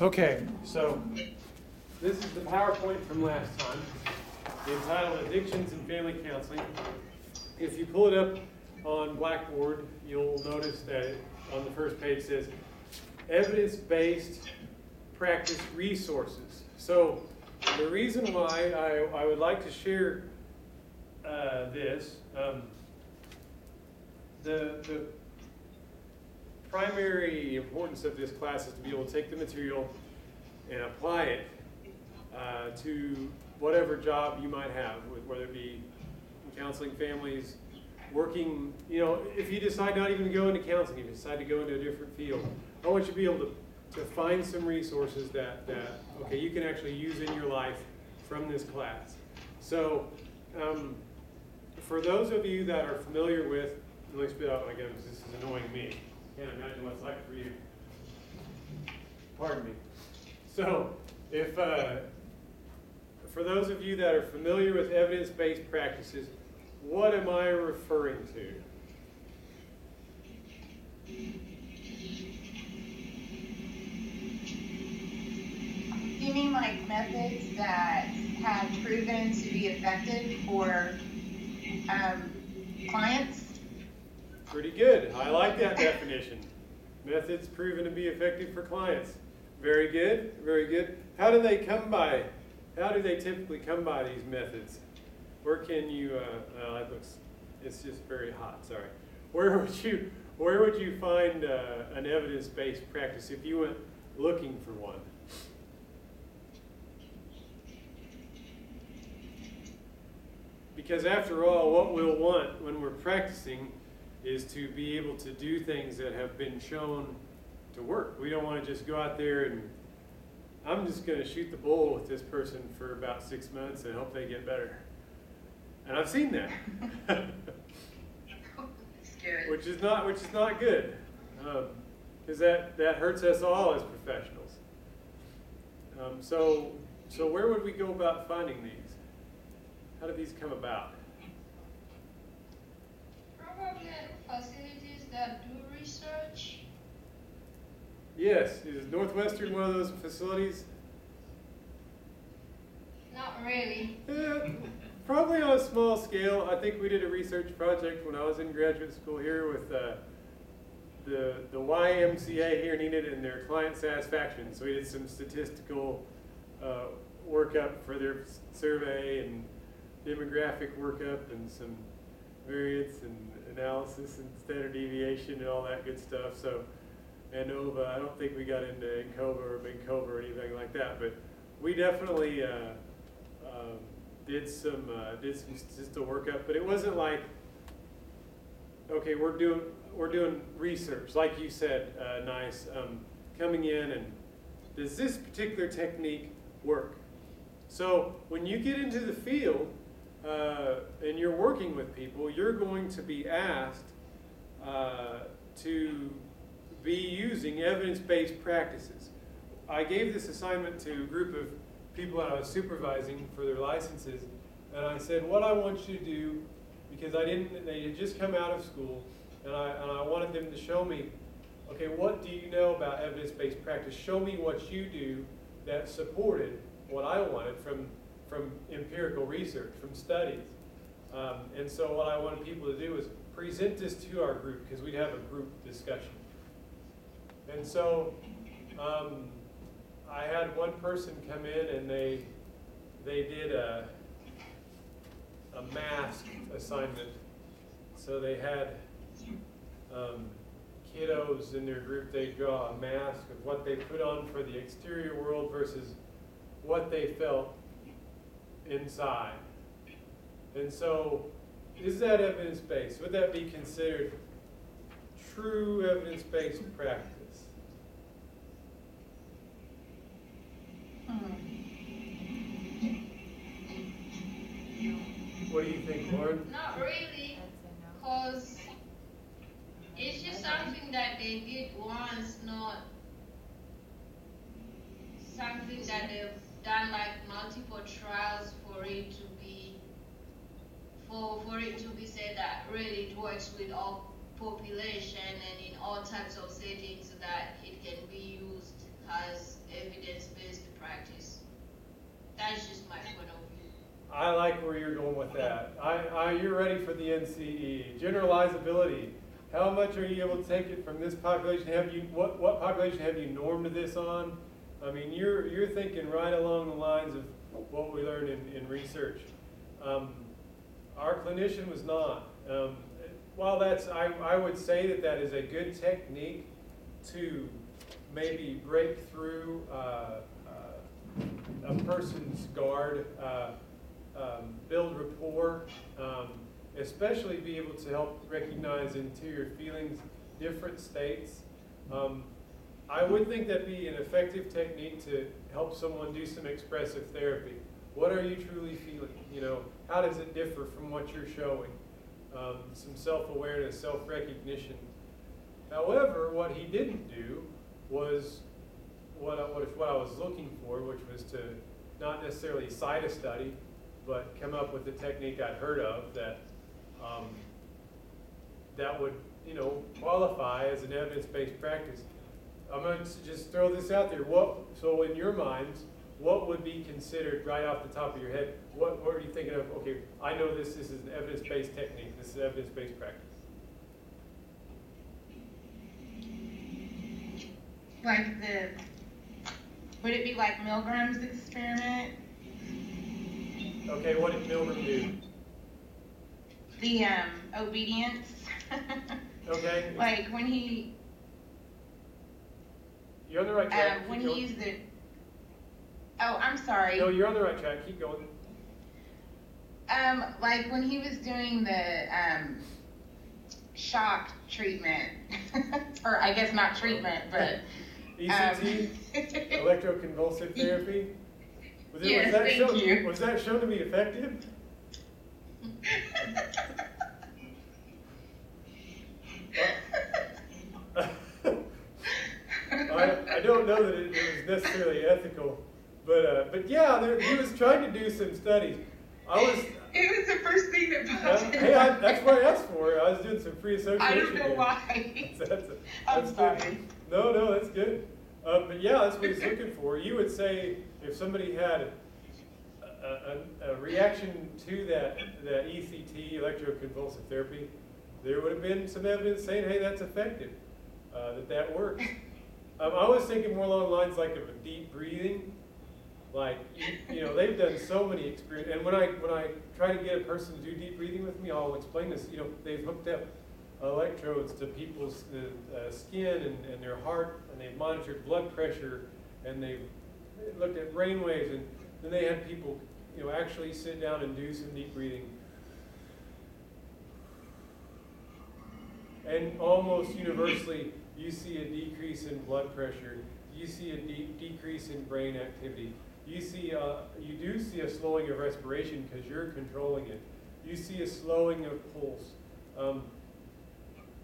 Okay, so this is the PowerPoint from last time, entitled Addictions and Family Counseling. If you pull it up on Blackboard, you'll notice that on the first page it says evidence-based practice resources. So the reason why I would like to share the primary importance of this class is to be able to take the material and apply it to whatever job you might have, whether it be counseling families, working, if you decide not even to go into counseling, if you decide to go into a different field, I want you to be able to find some resources that you can actually use in your life from this class. So for those of you that are familiar with, let me spit out my gum because this is annoying me. Can't imagine what it's like for you. Pardon me. So, for those of you that are familiar with evidence-based practices, what am I referring to? You mean like methods that have proven to be effective for clients? Pretty good. I like that definition. Methods proven to be effective for clients. Very good, very good. How do they typically come by these methods? Where can you, it's just very hot, sorry. Where would you find an evidence-based practice if you went looking for one? Because after all, what we'll want when we're practicing is to be able to do things that have been shown to work. We don't want to just go out there and I'm just going to shoot the bull with this person for about 6 months and hope they get better. And I've seen that, which is not good, because that hurts us all as professionals. So where would we go about finding these? How do these come about? Probably facilities that do research. Yes, is Northwestern one of those facilities? Not really. Probably on a small scale. I think we did a research project when I was in graduate school here with the YMCA here in Enid and their client satisfaction. So we did some statistical workup for their survey and demographic workup and some variance and analysis and standard deviation and all that good stuff. So ANOVA, I don't think we got into ANCOVA or BENCOVA or anything like that, but we definitely did some statistical workup. But it wasn't like, okay, we're doing research, like you said, nice, coming in and does this particular technique work? So when you get into the field and you're working with people, you're going to be asked to be using evidence-based practices. I gave this assignment to a group of people that I was supervising for their licenses, and I said, what I want you to do, because they had just come out of school, and I wanted them to show me, okay, what do you know about evidence-based practice? Show me what you do that supported what I wanted from empirical research, from studies. And so what I wanted people to do was present this to our group, because we'd have a group discussion. And so I had one person come in and they did a mask assignment. So they had kiddos in their group, they draw a mask of what they put on for the exterior world versus what they felt inside. And so, is that evidence-based? Would that be considered true evidence-based practice? What do you think, Lauren? Not really, because it's just something that they did once, not something that they've done like multiple trials for it to be said that really it works with all population and in all types of settings, so that it can be used as evidence. I like where you're going with that. You're ready for the NCE. Generalizability. How much are you able to take it from this population? What population have you normed this on? I mean, you're thinking right along the lines of what we learned in research. Our clinician was not. While I would say that is a good technique to maybe break through a person's guard, build rapport, especially be able to help recognize interior feelings, different states. I would think that'd be an effective technique to help someone do some expressive therapy. What are you truly feeling? You know, how does it differ from what you're showing? Some self-awareness, self-recognition. However, what he didn't do was what I was looking for, which was to not necessarily cite a study, but come up with a technique I'd heard of that that would, you know, qualify as an evidence-based practice. I'm going to just throw this out there. So in your minds, what would be considered right off the top of your head? What are you thinking of? Okay, I know this is an evidence-based technique. This is evidence-based practice. Would it be like Milgram's experiment? Okay, what did Milgram do? The obedience. Okay. Like when he. You're on the right track. When he used the. Oh, I'm sorry. No, you're on the right track. Keep going. Like when he was doing the shock treatment, or I guess not treatment, but ECT, electroconvulsive therapy. Yes, thank you. Was that shown to be effective? I don't know that it was necessarily ethical, but yeah, he was trying to do some studies. It was the first thing that popped in. Hey, that's what I asked for. I was doing some free association. I don't know here. why. That's sorry. Good. No, that's good. But yeah, that's what he's looking for. You would say if somebody had a reaction to that ECT, electroconvulsive therapy, there would have been some evidence saying, hey, that's effective, that works. I was thinking more along the lines like of a deep breathing. Like, you know, they've done so many experiments, and when I try to get a person to do deep breathing with me, I'll explain this. You know, they've hooked up electrodes to people's skin and their heart, and they've monitored blood pressure, and they've looked at brain waves, and then they had people, you know, actually sit down and do some deep breathing. And almost universally, you see a decrease in blood pressure. You see a decrease in brain activity. You do see a slowing of respiration because you're controlling it. You see a slowing of pulse.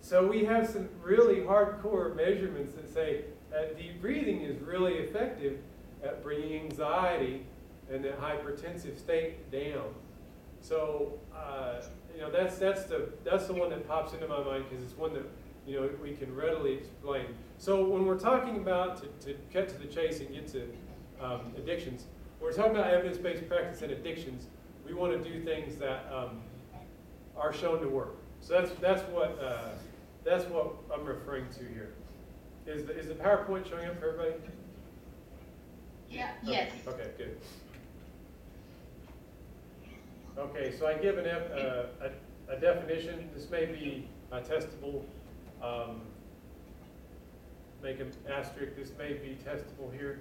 So we have some really hardcore measurements that say that deep breathing is really effective at bringing anxiety and that hypertensive state down. So you know, that's the one that pops into my mind because it's one that, you know, we can readily explain. So when we're talking about, to cut to the chase and get to addictions, when we're talking about evidence-based practice and addictions, we want to do things that are shown to work. So that's what I'm referring to here. Is the PowerPoint showing up for everybody? Yeah. Yes. Okay, good. Okay, so I give a definition. This may be testable. Make an asterisk. This may be testable here.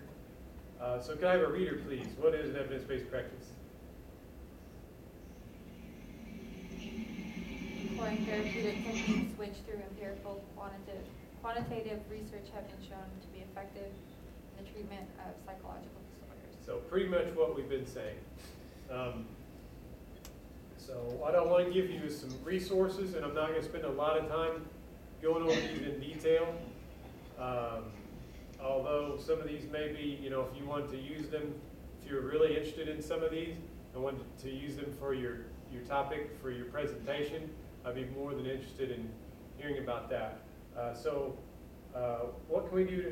So can I have a reader, please? What is an evidence-based practice? Employing therapeutic techniques which, through empirical quantitative research, have been shown to be effective in the treatment of psychological disorders. So pretty much what we've been saying. So what I want to give you is some resources, and I'm not going to spend a lot of time going over these in detail. Although some of these may be, you know, if you want to use them, if you're really interested in some of these and want to use them for your topic, for your presentation, I'd be more than interested in hearing about that. What can we do to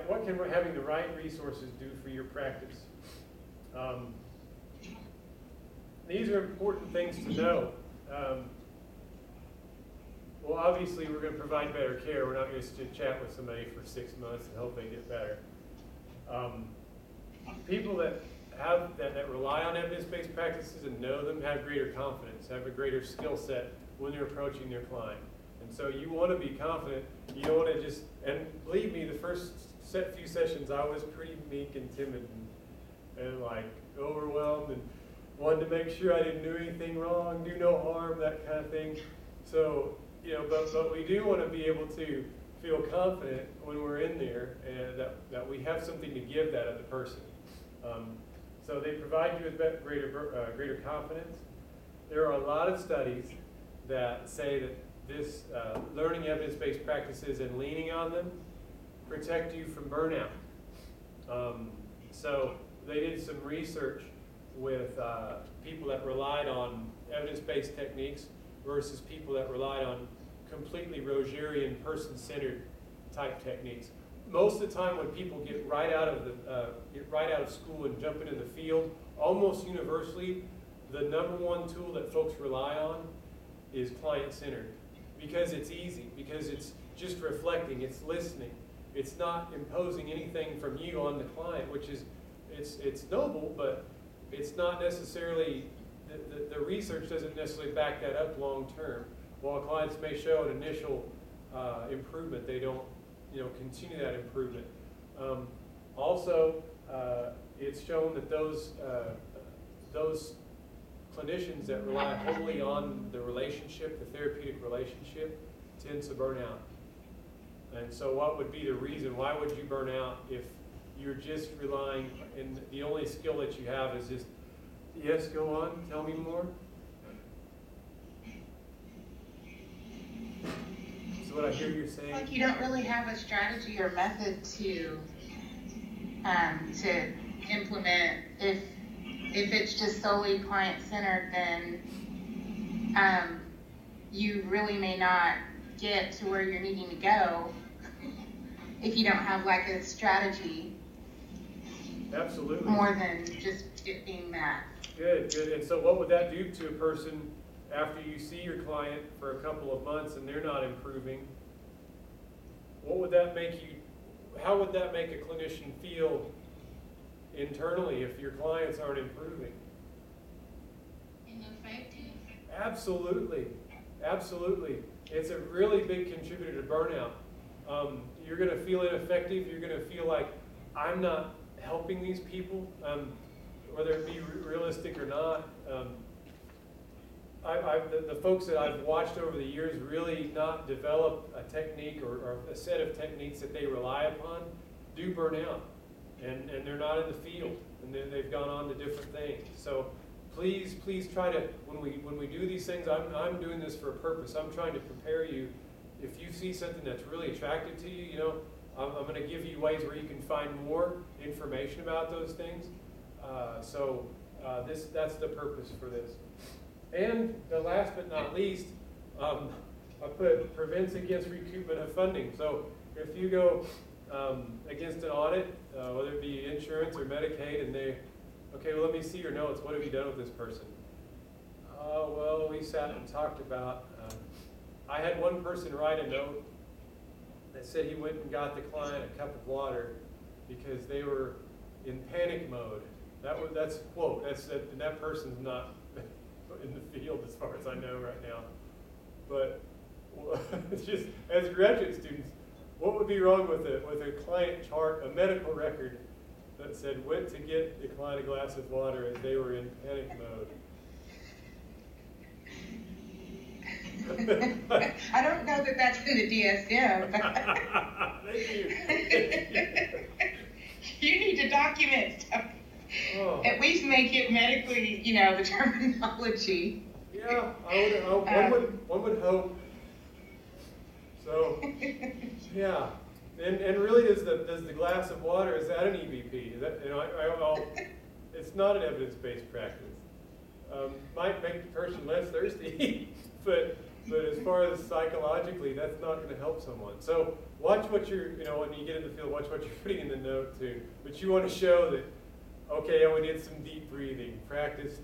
what can having the right resources do for your practice? these are important things to know. Well, obviously, we're going to provide better care. We're not going to chat with somebody for 6 months and hope they get better. People that rely on evidence-based practices and know them have greater confidence, have a greater skill set when they're approaching their client. And so you want to be confident. You don't want to just, and believe me, the first few sessions I was pretty meek and timid and like overwhelmed and wanted to make sure I didn't do anything wrong, do no harm, that kind of thing. So, but we do want to be able to feel confident when we're in there and that we have something to give that other person. So they provide you with greater confidence. There are a lot of studies that say that this learning evidence-based practices and leaning on them protect you from burnout. So they did some research with people that relied on evidence-based techniques versus people that relied on completely Rogerian, person-centered type techniques. Most of the time when people get right out of school and jump into the field, almost universally, the #1 tool that folks rely on is client-centered. Because it's easy, because it's just reflecting, it's listening. It's not imposing anything from you on the client, which is, it's noble, but it's not necessarily, the research doesn't necessarily back that up long-term. While clients may show an initial improvement, they don't continue that improvement. Also, it's shown that those clinicians that rely wholly on the relationship, the therapeutic relationship, tend to burn out. And so what would be the reason? Why would you burn out if you're just relying, and the only skill that you have is just, yes, go on, tell me more? So what I hear you saying? Like you don't really have a strategy or method to implement. If it's just solely client-centered, then you really may not get to where you're needing to go if you don't have like a strategy. Absolutely. More than just it being that. Good. And so what would that do to a person after you see your client for a couple of months and they're not improving? What would that make you, how would that make a clinician feel internally if your clients aren't improving? Ineffective? Absolutely. It's a really big contributor to burnout. You're going to feel ineffective. You're going to feel like, I'm not helping these people, whether it be realistic or not. The folks that I've watched over the years really not develop a technique or a set of techniques that they rely upon do burn out. And they're not in the field, and then they've gone on to different things. So please try to, when we do these things, I'm doing this for a purpose. I'm trying to prepare you. If you see something that's really attractive to you, I'm going to give you ways where you can find more information about those things. That's the purpose for this. And the last but not least, I put prevents against recoupment of funding. So if you go against an audit, whether it be insurance or Medicaid, and they, okay, well, let me see your notes. What have you done with this person? Well, we sat and talked about, I had one person write a note that said he went and got the client a cup of water because they were in panic mode. That's a quote. And that person's not in the field as far as I know right now. But it's just, as graduate students, what would be wrong with a client chart, a medical record that said went to get the client a glass of water as they were in panic mode? I don't know that that's in the DSM. Thank you. You need to document stuff. Oh. At least make it medically, the terminology. Yeah, one would hope. So, yeah, and really, does the glass of water, is that an EBP? Is that, it's not an evidence-based practice. Might make the person less thirsty, but as far as psychologically, that's not going to help someone. So watch what you're, when you get in the field, watch what you're putting in the note too. But you want to show that, okay, we did some deep breathing, practice,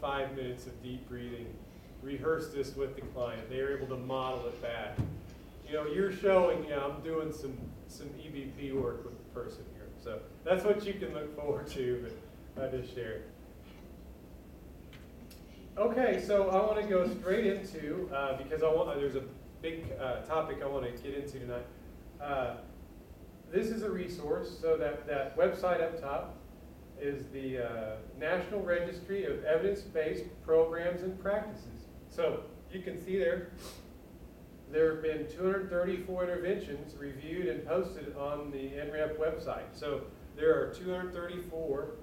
5 minutes of deep breathing, rehearse this with the client. They are able to model it back. You know, you're showing, yeah, I'm doing some EVP work with the person here. So that's what you can look forward to, but I just shared. Okay, so I want to go straight into, because there's a big topic I want to get into tonight. This is a resource, so that website up top is the National Registry of Evidence-Based Programs and Practices. So you can see there have been 234 interventions reviewed and posted on the NREP website. So there are 234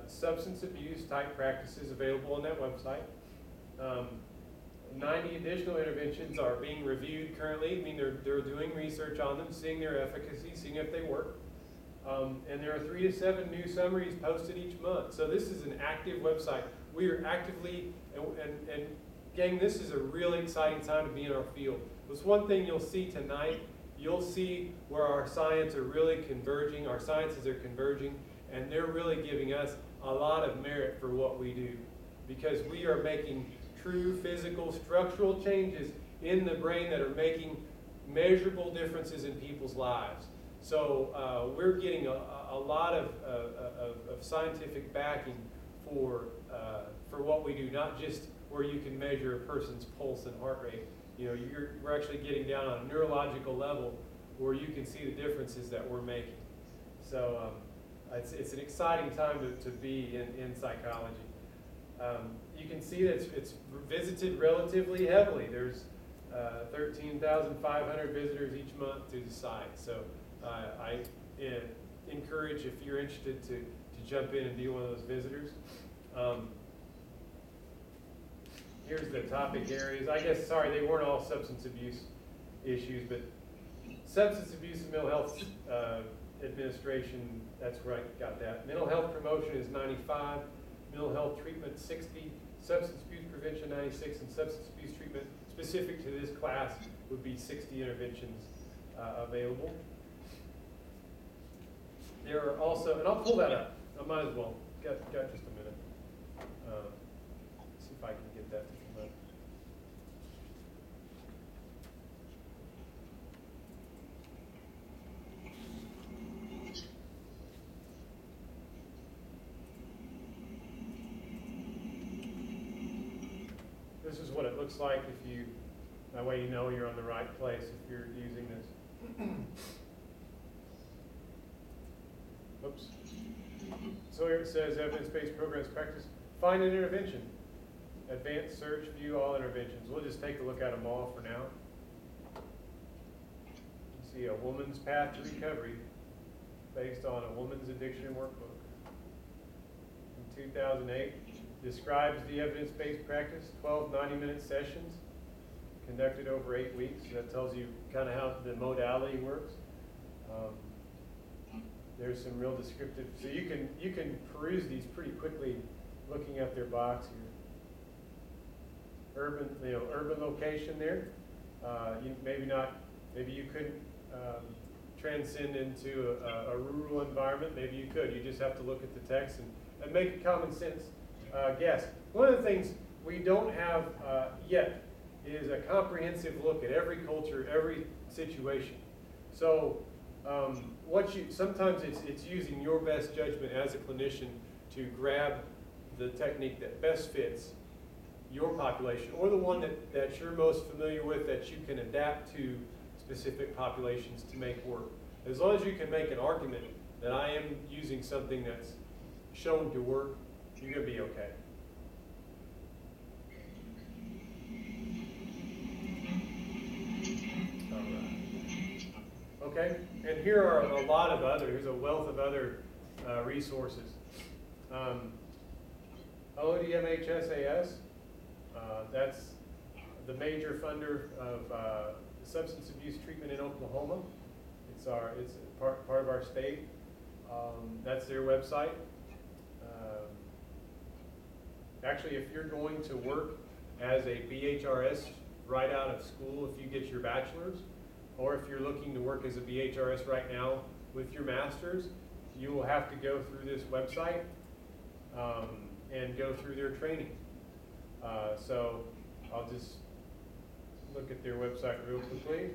substance abuse type practices available on that website. 90 additional interventions are being reviewed currently. I mean, they're doing research on them, seeing their efficacy, seeing if they work. And there are 3 to 7 new summaries posted each month. So this is an active website. We are actively, and gang, this is a really exciting time to be in our field. There's one thing you'll see tonight. You'll see where our science are really converging, our sciences are converging, and they're really giving us a lot of merit for what we do, because we are making true physical structural changes in the brain that are making measurable differences in people's lives. So we're getting a lot of scientific backing for what we do, not just where you can measure a person's pulse and heart rate. You know, we're actually getting down on a neurological level where you can see the differences that we're making. So it's an exciting time to be in psychology. You can see that it's visited relatively heavily. There's 13,500 visitors each month to the site. So I encourage, if you're interested, to jump in and be one of those visitors. Here's the topic areas. I guess, sorry, they weren't all substance abuse issues, but substance abuse and mental health administration, that's where I got that. Mental health promotion is 95, mental health treatment 60, substance abuse prevention 96, and substance abuse treatment specific to this class would be 60 interventions available. There are also, and I'll pull that up. I might as well. Got just a minute. See if I can get that to come up. This is what it looks like if you, that way you know you're on the right place if you're using this. Oops. So here it says evidence-based programs practice. Find an intervention. Advanced search, view all interventions. We'll just take a look at them all for now. You see a woman's path to recovery based on a woman's addiction workbook. In 2008, describes the evidence-based practice, 12 90-minute sessions conducted over 8 weeks. That tells you kind of how the modality works. There's some real descriptive, so you can peruse these pretty quickly looking at their box here. Urban location there. Maybe you couldn't transcend into a rural environment. Maybe you could. You just have to look at the text and make a common sense guess. One of the things we don't have yet is a comprehensive look at every culture, every situation. So sometimes it's using your best judgment as a clinician to grab the technique that best fits your population, or the one that you're most familiar with that you can adapt to specific populations to make work. As long as you can make an argument that I am using something that's shown to work, you're going to be okay. Okay, and here are a lot of other, here's a wealth of other resources. ODMHSAS, that's the major funder of substance abuse treatment in Oklahoma. It's part of our state. That's their website. Actually, if you're going to work as a BHRS right out of school, if you get your bachelor's, or if you're looking to work as a BHRS right now with your master's, you will have to go through this website. and go through their training. So I'll just look at their website real quickly,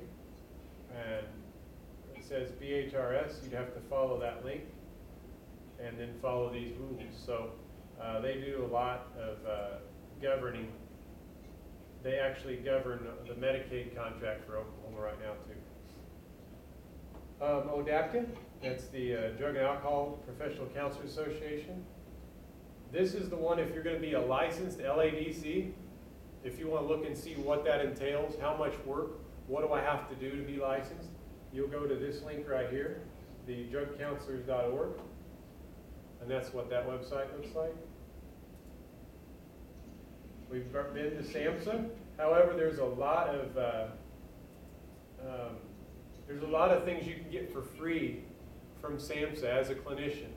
and it says BHRS. You'd have to follow that link and then follow these rules. So they do a lot of governing. They actually govern the Medicaid contract for Oklahoma right now too. ODAPCA, that's the Drug and Alcohol Professional Counselors Association. This is the one if you're going to be a licensed LADC, if you want to look and see what that entails, how much work, what do I have to do to be licensed, you'll go to this link right here, the drugcounselors.org, and that's what that website looks like. We've been to SAMHSA. However, there's a lot of things you can get for free from SAMHSA as a clinician.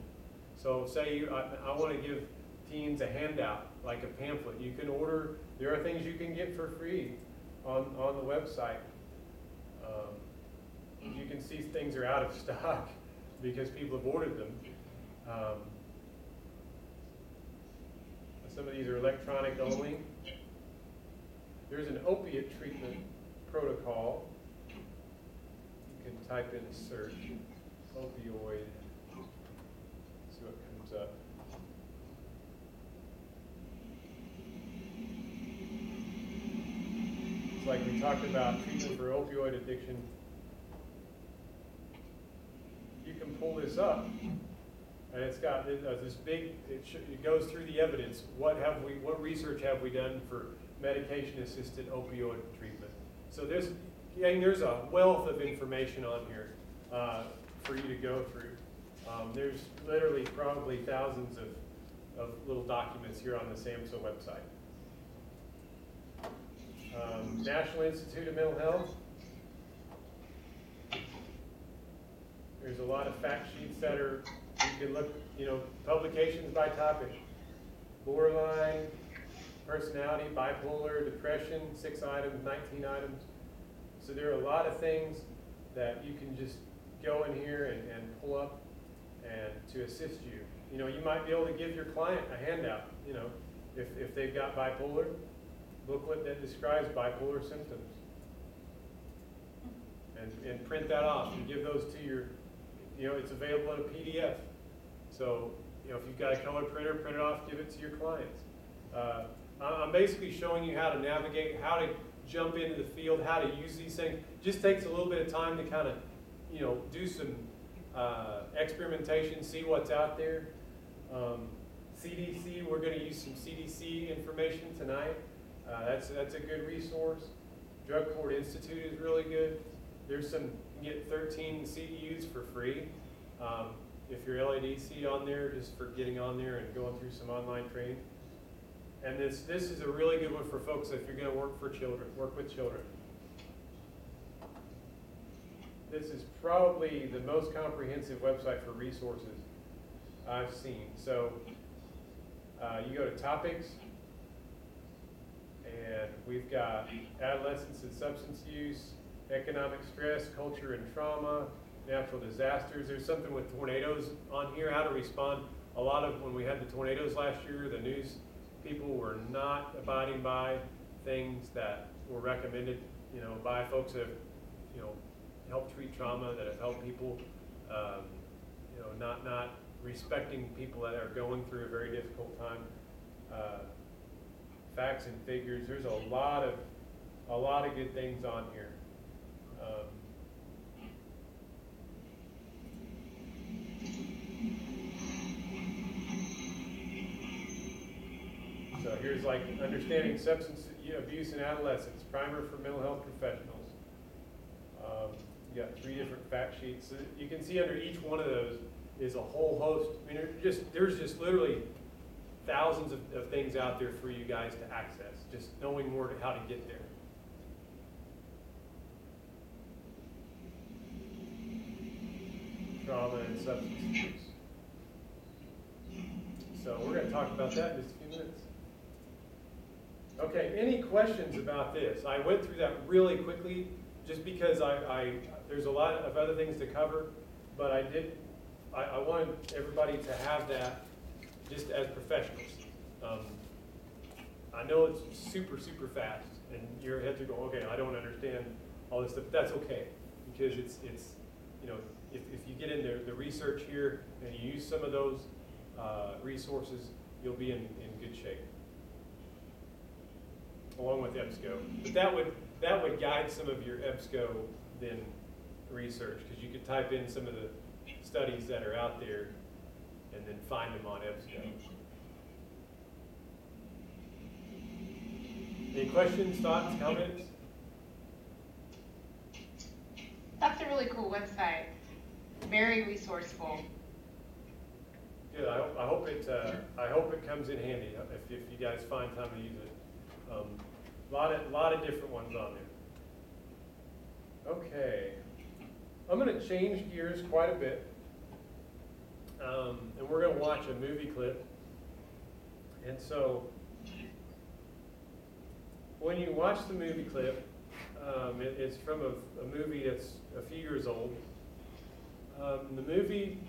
So say I want to give teens a handout, like a pamphlet. You can order, there are things you can get for free on the website. You can see things are out of stock because people have ordered them. Some of these are electronic only. There's an opiate treatment protocol. You can type in a search, opioid, see what comes up. It's like we talked about treatment for opioid addiction. You can pull this up. And it's got this big, it goes through the evidence. What research have we done for medication-assisted opioid treatment? So there's a wealth of information on here for you to go through. There's literally probably thousands of little documents here on the SAMHSA website. National Institute of Mental Health. There's a lot of fact sheets that are, you can look, publications by topic. Borderline, personality, bipolar, depression, 6 items, 19 items. So there are a lot of things that you can just go in here and pull up and to assist you. You might be able to give your client a handout, if they've got bipolar, booklet that describes bipolar symptoms. And print that off and give those to your, it's available in a PDF. So, if you've got a color printer, print it off, give it to your clients. I'm basically showing you how to navigate, how to jump into the field, how to use these things. Just takes a little bit of time to kind of, do some experimentation, see what's out there. CDC, we're going to use some CDC information tonight. That's a good resource. Drug Court Institute is really good. There's some, you can get 13 CEUs for free. If you're LADC on there, just for getting on there and going through some online training. And this is a really good one for folks if you're going to work with children. This is probably the most comprehensive website for resources I've seen. So you go to topics, and we've got adolescence and substance use, economic stress, culture and trauma, natural disasters. There's something with tornadoes on here, how to respond. A lot of, when we had the tornadoes last year, the news people were not abiding by things that were recommended, by folks that have, helped treat trauma, that have helped people, not respecting people that are going through a very difficult time. Facts and figures. There's a lot of good things on here. So here's like understanding substance abuse in adolescents, primer for mental health professionals. You got 3 different fact sheets. So you can see under each one of those is a whole host. I mean, there's just literally thousands of things out there for you guys to access, just knowing more to how to get there. Trauma and substance abuse. So we're going to talk about that in just a few minutes. Okay, any questions about this? I went through that really quickly just because there's a lot of other things to cover, but I wanted everybody to have that just as professionals. I know it's super, super fast, and your heads are going, okay, I don't understand all this stuff. That's okay, because it's you know, if you get into the research here and you use some of those resources, you'll be in good shape, along with EBSCO. But that would guide some of your EBSCO then research, because you could type in some of the studies that are out there and then find them on EBSCO. Any questions, thoughts, comments? That's a really cool website. Very resourceful. Good. I hope it comes in handy if you guys find time to use it. A lot of different ones on there. Okay, I'm going to change gears quite a bit, and we're going to watch a movie clip. And so, when you watch the movie clip, it's from a movie that's a few years old. The movie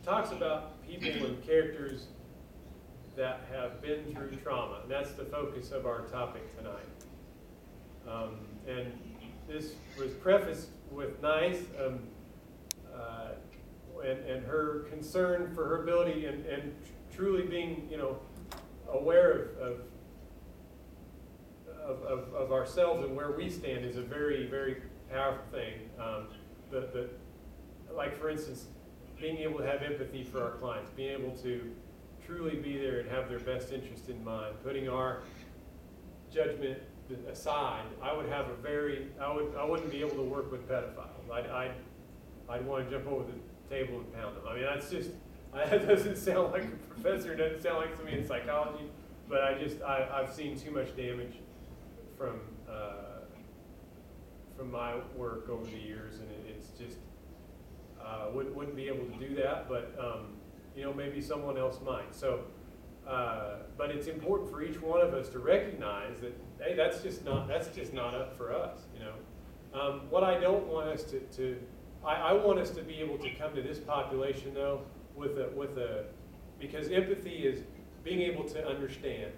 talks about people and characters that have been through trauma, and that's the focus of our topic tonight. And this was prefaced with Nice and her concern for her ability and truly being, you know, aware of ourselves and where we stand is a very, very powerful thing. But like, for instance, being able to have empathy for our clients, being able to truly be there and have their best interest in mind, putting our judgment aside, I wouldn't be able to work with pedophiles. I'd want to jump over the table and pound them. I mean, that's just, that doesn't sound like a professor, doesn't sound like somebody in psychology, but I've seen too much damage from my work over the years, and it's just, wouldn't be able to do that, but you know, maybe someone else might. So, but it's important for each one of us to recognize that, hey, that's just not up for us. You know, what I don't want us to I want us to be able to come to this population though because empathy is being able to understand.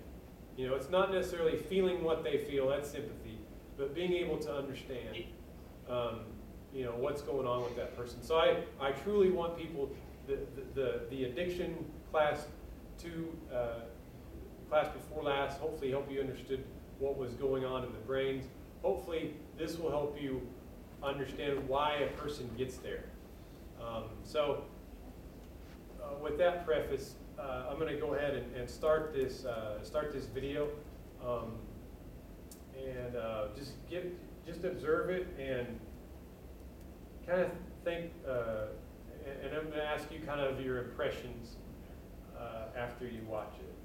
You know, it's not necessarily feeling what they feel, that's sympathy, but being able to understand, you know, what's going on with that person. So I truly want people, the addiction class 2, class before last, hopefully help you understood what was going on in the brains. Hopefully this will help you understand why a person gets there. So with that preface, I'm going to go ahead and start this video, and just observe it and kind of think, and I'm going to ask you kind of your impressions after you watch it.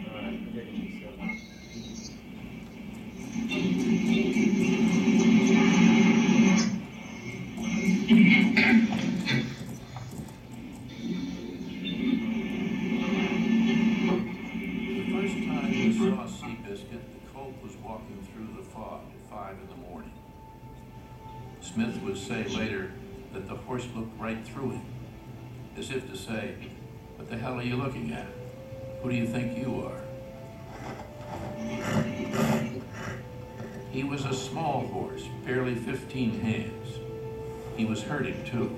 All right, here you go. Smith would say later that the horse looked right through him, as if to say, what the hell are you looking at? Who do you think you are? He was a small horse, barely 15 hands. He was hurting too.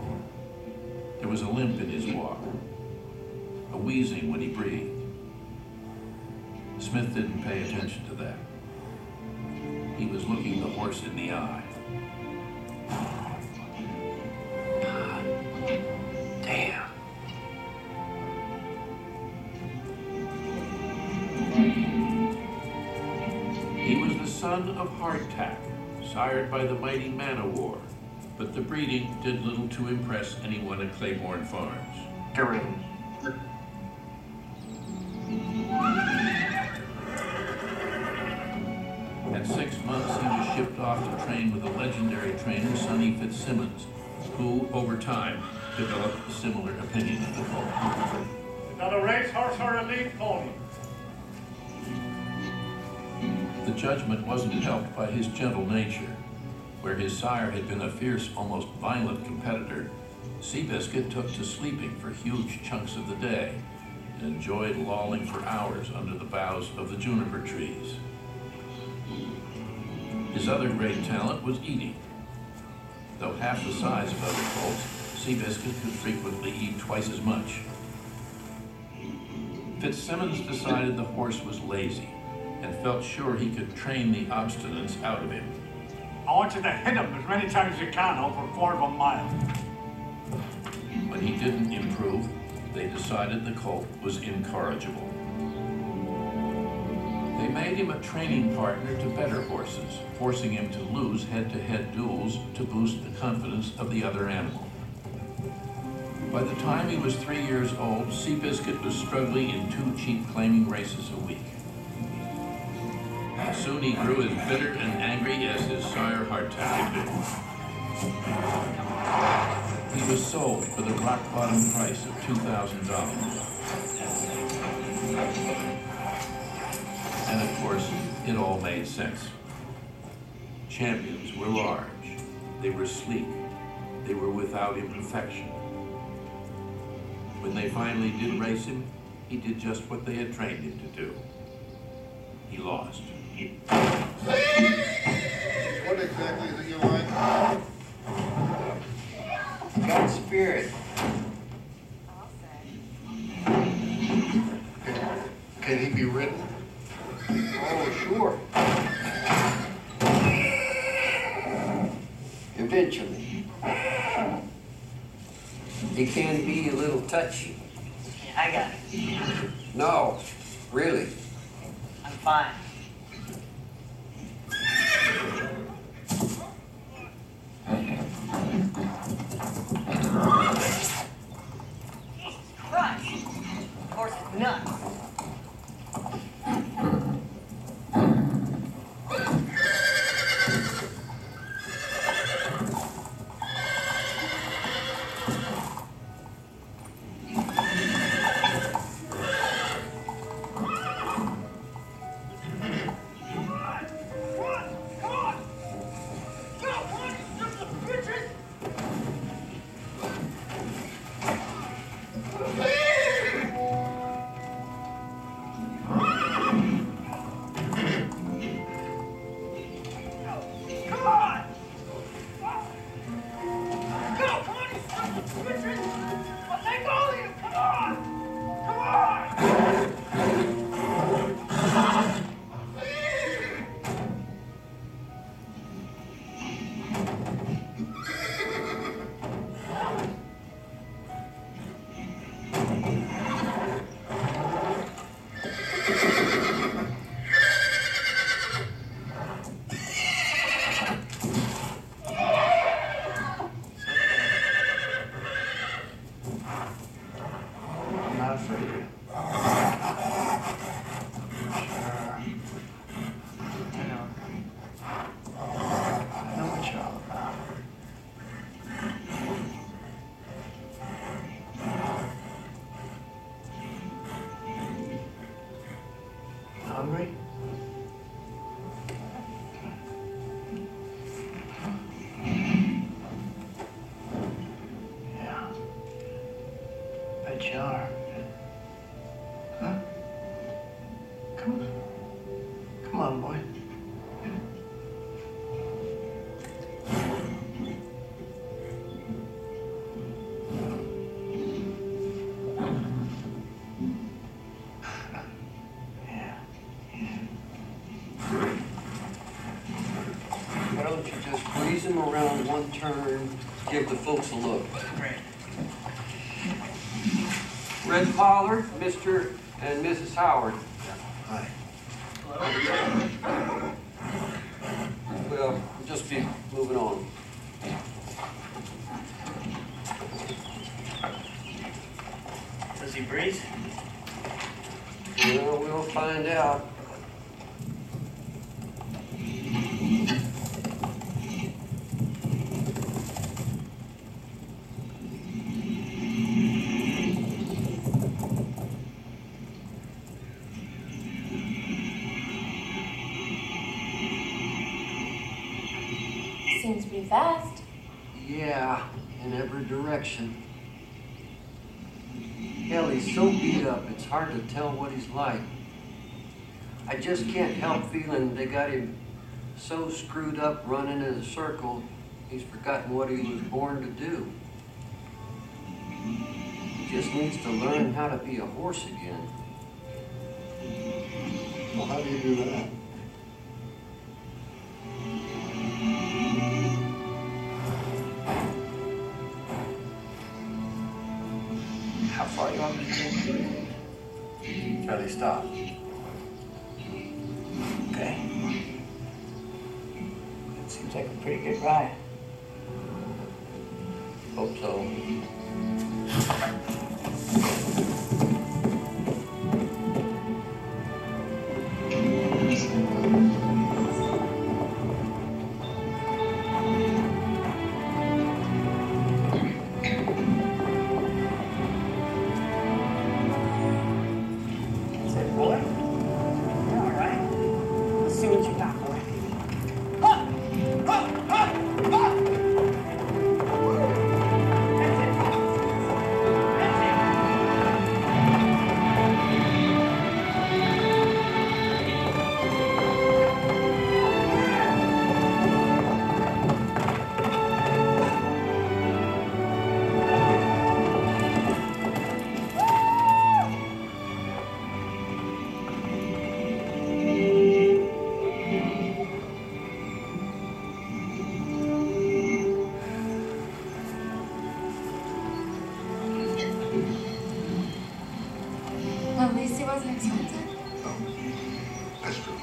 There was a limp in his walk, a wheezing when he breathed. Smith didn't pay attention to that. He was looking the horse in the eye. Damn. He was the son of Hardtack, sired by the mighty Man-O-War, but the breeding did little to impress anyone at Claiborne Farms. At 6 months, he was shipped off to train with a legendary trainer, Sonny Fitzsimmons, who, over time, developed a similar opinion of the colt. Is that a racehorse or a lead pony? The judgment wasn't helped by his gentle nature. Where his sire had been a fierce, almost violent competitor, Seabiscuit took to sleeping for huge chunks of the day and enjoyed lolling for hours under the boughs of the juniper trees. His other great talent was eating. Though half the size of other colts, Seabiscuit could frequently eat twice as much. Fitzsimmons decided the horse was lazy and felt sure he could train the obstinance out of him. I want you to hit him as many times as you can over a quarter of a mile. When he didn't improve, they decided the colt was incorrigible. They made him a training partner to better horses, forcing him to lose head-to-head duels to boost the confidence of the other animal. By the time he was 3 years old, Seabiscuit was struggling in 2 cheap claiming races a week. Soon he grew as bitter and angry as his sire Hardtack had been. He was sold for the rock-bottom price of $2,000. And of course, it all made sense. Champions were large, they were sleek, they were without imperfection. When they finally did race him, he did just what they had trained him to do. He lost. What exactly is it you like? Got spirit. Can he be ridden? Oh, sure. Eventually. He can be a little touchy. I got it. No, really. I'm fine. Christ! Of course it's nuts. Hungry? Yeah. Bet you are. Huh? Come on. Come on, boy. Why don't you just breeze him around one turn, give the folks a look. Great. Red Pollard, Mr. and Mrs. Howard. Hi. Well, we'll just be moving on. Does he breathe? Well, we'll find out. seems pretty fast. Yeah, in every direction. Hell, he's so beat up, it's hard to tell what he's like. I just can't help feeling they got him so screwed up running in a circle, he's forgotten what he was born to do. He just needs to learn how to be a horse again. Well, how do you do that? How far you want me to take? Charlie, stop. Okay. It seems like a pretty good ride. Hope so. That's it, boy. You're all right. Let's see what you got, boy. That's it. At least it wasn't expensive. That's true.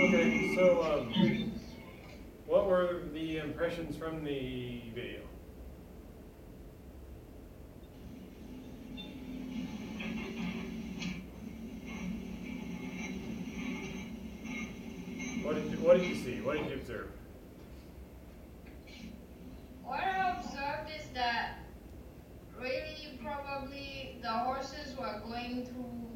Okay, so, what were the impressions from the video? What did you see? What did you observe? What I observed is that really probably the horses were going through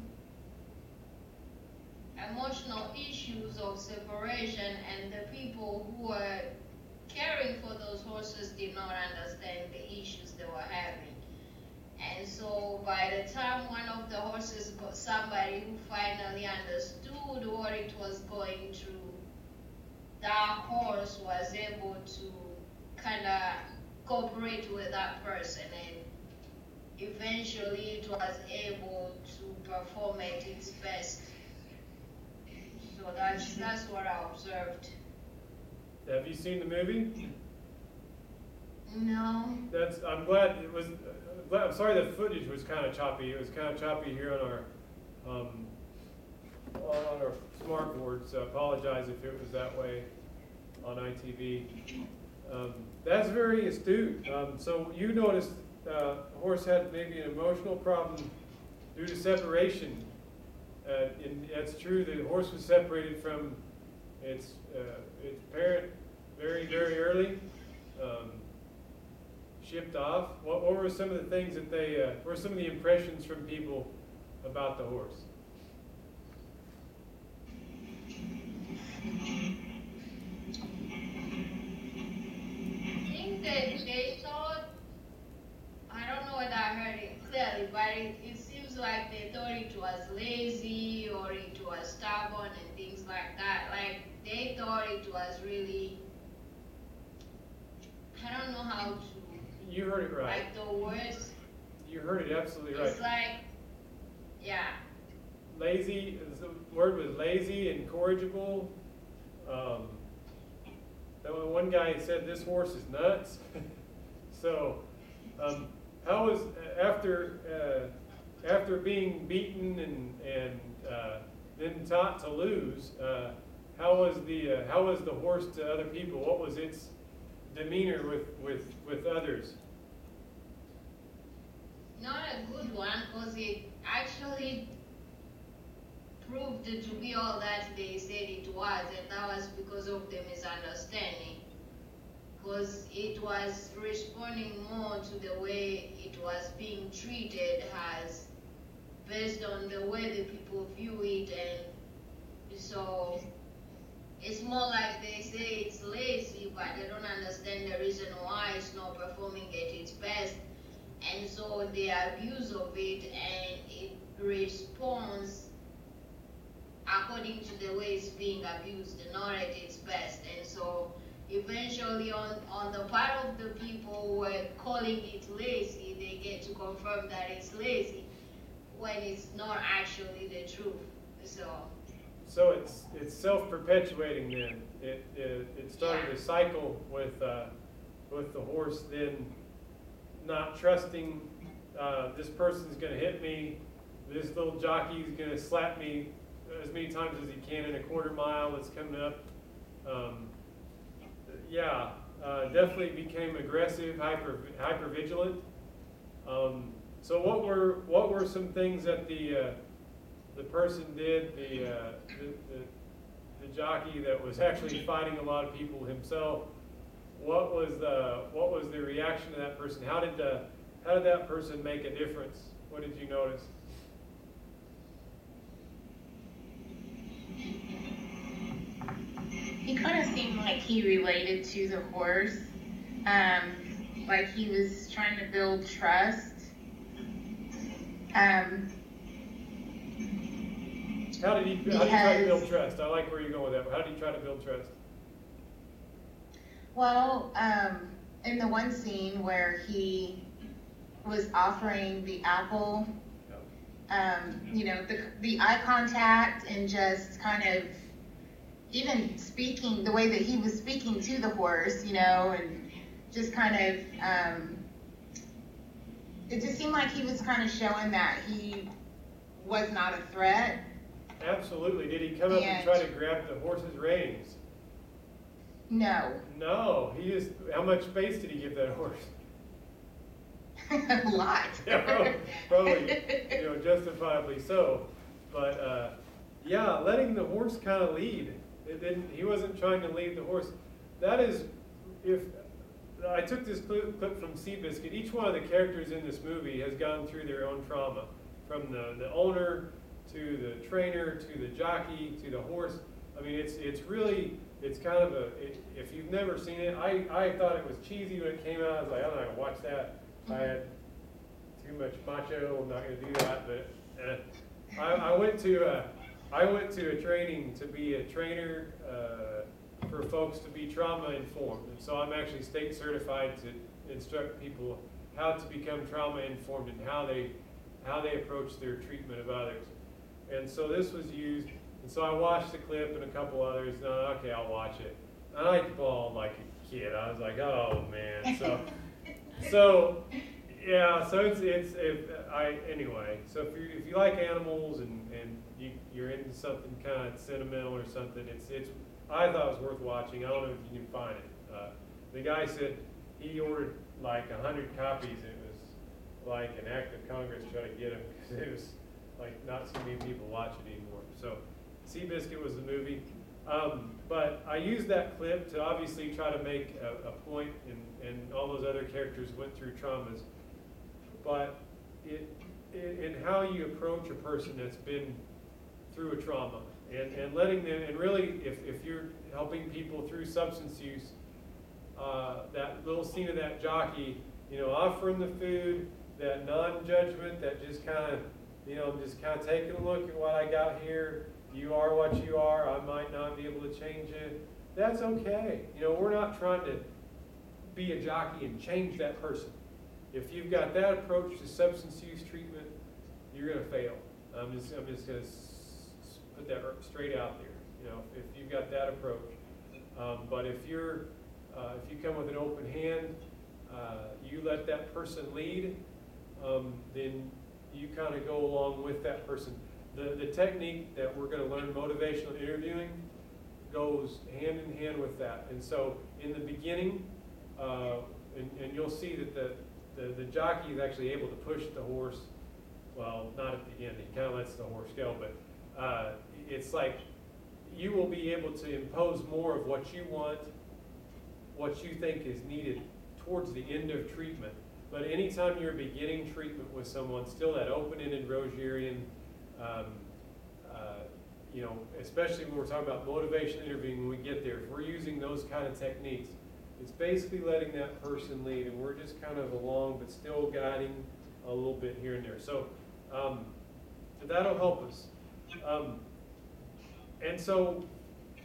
emotional issues of separation, and the people who were caring for those horses did not understand the issues they were having. And so by the time one of the horses got somebody who finally understood what it was going through, that horse was able to kind of cooperate with that person, and eventually it was able to perform at its best. So that's what I observed. Have you seen the movie? No. I'm glad it was. I'm sorry the footage was kind of choppy. It was kind of choppy here on our smart board, so I apologize if it was that way on ITV. That's very astute. So you noticed a horse had maybe an emotional problem due to separation. And that's true. The horse was separated from its parent very, very early. Shipped off. What were some of the things that what were some of the impressions from people about the horse? I think that they thought, I don't know whether I heard it clearly, but it seems like they thought it was lazy or it was stubborn and things like that. Like they thought it was really, I don't know how to. You heard it right. Like the words. You heard it absolutely right. It's like, yeah. Lazy, the word was lazy, incorrigible. One guy said this horse is nuts. So, how was after being beaten and then taught to lose. How was the horse to other people? What was its demeanor with others? Not a good one, because it actually proved it to be all that they said it was, and that was because of the misunderstanding. Because it was responding more to the way it was being treated as based on the way the people view it, and so it's more like they say it's lazy, but they don't understand the reason why it's not performing at its best, and so they abuse of it, and it responds according to the way it's being abused, not at its best. And so eventually on the part of the people who were calling it lazy, they get to confirm that it's lazy when it's not actually the truth. So it's self-perpetuating then. It started a cycle with the horse then not trusting this person's going to hit me, this little jockey is going to slap me as many times as he can in a quarter mile that's coming up. Definitely became aggressive, hyper vigilant. So what were some things that the person did, the jockey that was actually fighting a lot of people himself? What was the reaction to that person? How did that person make a difference? What did you notice? He kind of seemed like he related to the horse, like he was trying to build trust. How did he try to build trust? I like where you're going with that. How did he try to build trust? Well, in the one scene where he was offering the apple, the eye contact and just kind of even speaking the way that he was speaking to the horse, and just kind of, it just seemed like he was kind of showing that he was not a threat. Absolutely. Did he come up and try to grab the horse's reins? No. No. How much space did he give that horse? A lot. Yeah, probably, justifiably so. But letting the horse kind of lead. He wasn't trying to lead the horse. That is, if I took this clip from Seabiscuit, each one of the characters in this movie has gone through their own trauma, from the owner to the trainer to the jockey to the horse. I mean, it's kind of if you've never seen it, I thought it was cheesy when it came out. I was like, I'm not gonna watch that. I had too much macho. I'm not gonna do that. But I went to a training to be a trainer for folks to be trauma informed, and so I'm actually state certified to instruct people how to become trauma informed and how they approach their treatment of others. And so this was used, and so I watched the clip and a couple others. And okay, I'll watch it. And I bawled like a kid. I was like, oh man. So anyway. So if you like animals and you're into something kind of sentimental or something, I thought it was worth watching. I don't know if you can find it. The guy said he ordered like 100 copies. It was like an act of Congress trying to get them because it was like not so many people watch it anymore. So Seabiscuit was the movie. But I used that clip to obviously try to make a point, and all those other characters went through traumas. But in how you approach a person that's been through a trauma, and letting them, and really if you're helping people through substance use, that little scene of that jockey, offering the food, that non-judgment, that just kind of, I'm just kind of taking a look at what I got here. You are what you are. I might not be able to change it. That's okay. We're not trying to be a jockey and change that person. If you've got that approach to substance use treatment, you're going to fail. I'm just going to put that straight out there. If you've got that approach, but if you come with an open hand, you let that person lead, then you kind of go along with that person. the technique that we're going to learn, motivational interviewing, goes hand in hand with that. And so in the beginning, and you'll see that the jockey is actually able to push the horse. Well, not at the end. He kind of lets the horse go, but it's like you will be able to impose more of what you want, what you think is needed towards the end of treatment. But anytime you're beginning treatment with someone, still that open-ended Rogerian, you know, especially when we're talking about motivation interviewing, when we get there, if we're using those kind of techniques, it's basically letting that person lead, and we're just kind of along, but still guiding a little bit here and there. So that'll help us. And so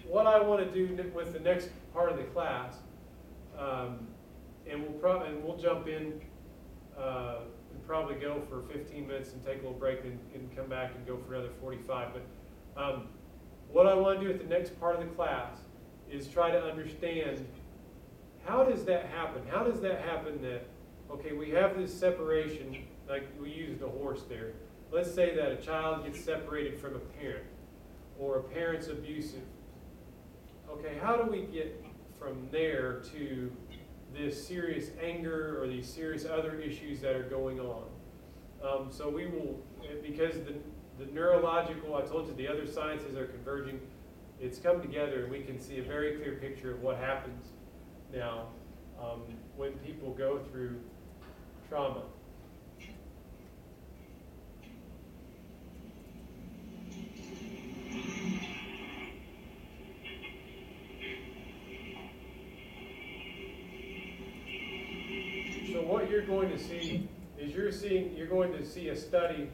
what I want to do with the next part of the class, and we'll jump in and probably go for 15 minutes and take a little break and come back and go for another 45. But what I want to do with the next part of the class is try to understand, how does that happen? How does that happen that, okay, we have this separation, like we used a horse there. Let's say that a child gets separated from a parent, or a parent's abusive. Okay, how do we get from there to this serious anger or these serious other issues that are going on? So we will, because the neurological, I told you the other sciences are converging, it's come together, and we can see a very clear picture of what happens now when people go through trauma. So what you're going to see is you're going to see a study.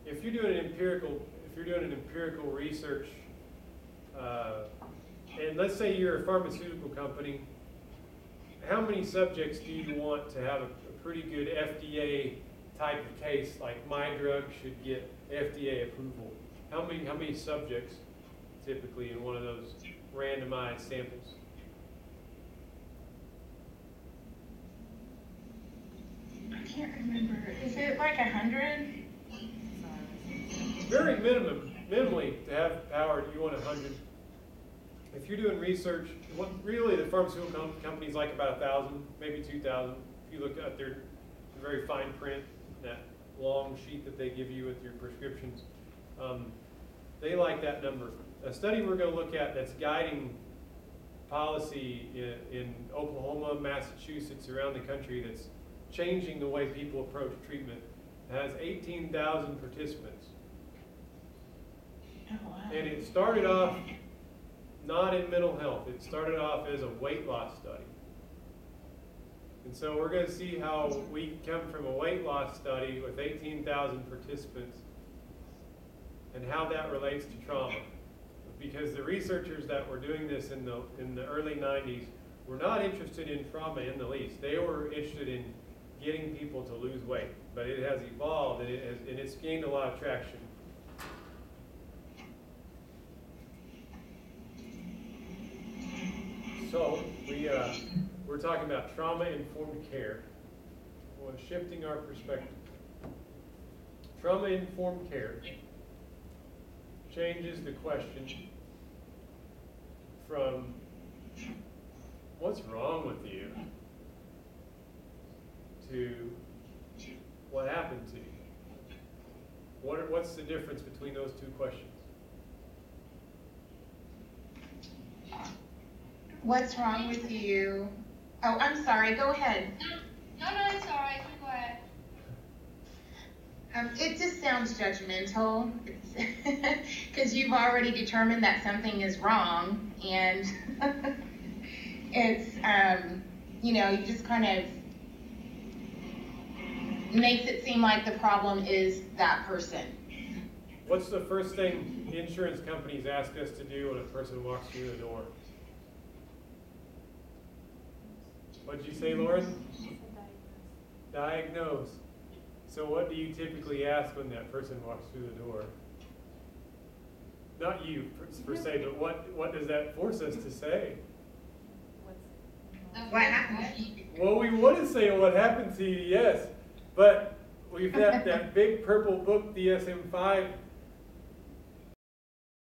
If you're doing an empirical research, and let's say you're a pharmaceutical company, how many subjects do you want to have a pretty good FDA type of case, like my drug should get FDA approval? How many subjects typically in one of those randomized samples? I can't remember. Is it like 100? Very minimally to have power, you want 100. If you're doing research, what really the pharmaceutical companies like about 1,000, maybe 2,000. If you look at their very fine print, that long sheet that they give you with your prescriptions, they like that number. A study we're going to look at that's guiding policy in Oklahoma, Massachusetts, around the country, that's changing the way people approach treatment, has 18,000 participants. Oh, wow. And it started off not in mental health. It started off as a weight loss study. And so we're going to see how we come from a weight loss study with 18,000 participants and how that relates to trauma. Because the researchers that were doing this in the early 90s were not interested in trauma in the least. They were interested in getting people to lose weight. But it has evolved, and it's gained a lot of traction. So we're talking about trauma-informed care. Well, shifting our perspective. Trauma-informed care changes the question from what's wrong with you to what happened to you. What's the difference between those two questions? What's wrong with you? Oh, I'm sorry. Go ahead. No, it's all right. You go ahead. It just sounds judgmental, because you've already determined that something is wrong, and it's, you just kind of makes it seem like the problem is that person. What's the first thing insurance companies ask us to do when a person walks through the door? What'd you say, Lauren? Diagnose. So what do you typically ask when that person walks through the door? Not you per se, but what does that force us to say? What happened to you? Well, we want to say what happened to you, yes, but we've got that big purple book, DSM-5,